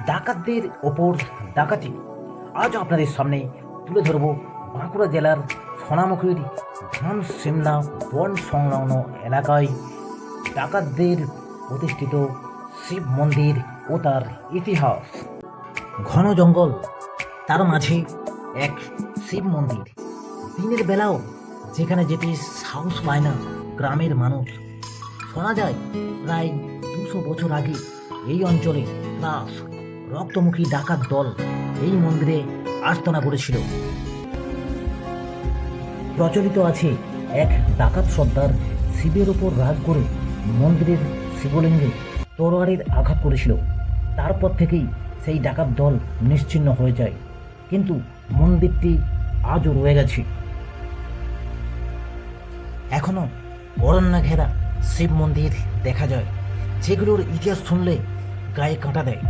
ডাকাতদের ওপর ডাকাতি। আজ আপনাদের সামনে তুলে ধরব বাঁকুড়া জেলার সোনামুখীর ধান সিমনা বন সংলগ্ন এলাকায় ডাকাতদের প্রতিষ্ঠিত শিব মন্দির ও তার ইতিহাস। ঘন জঙ্গল, তার মাঝে এক শিব মন্দির। দিনের বেলাও যেখানে যেতে সাহস পায় না গ্রামের মানুষ। শোনা যায় প্রায় 200 বছর আগে এই অঞ্চলে ত্রাস রক্তমুখী ডাকাত দল এই মন্দিরে আস্তানা করেছিল। প্রচলিত আছে এক ডাকাত সর্দার শিবের ওপর রাগ করে মন্দিরের শিবলিঙ্গে তরোয়ারের আঘাত করেছিল। তারপর থেকেই সেই ডাকাত দল নিশ্চিহ্ন হয়ে যায়, কিন্তু মন্দিরটি আজও রয়ে গেছে। এখনো অরণ্য ঘেরা শিব মন্দির দেখা যায়, যেগুলোর ইতিহাস শুনলে গায়ে কাঁটা দেয়।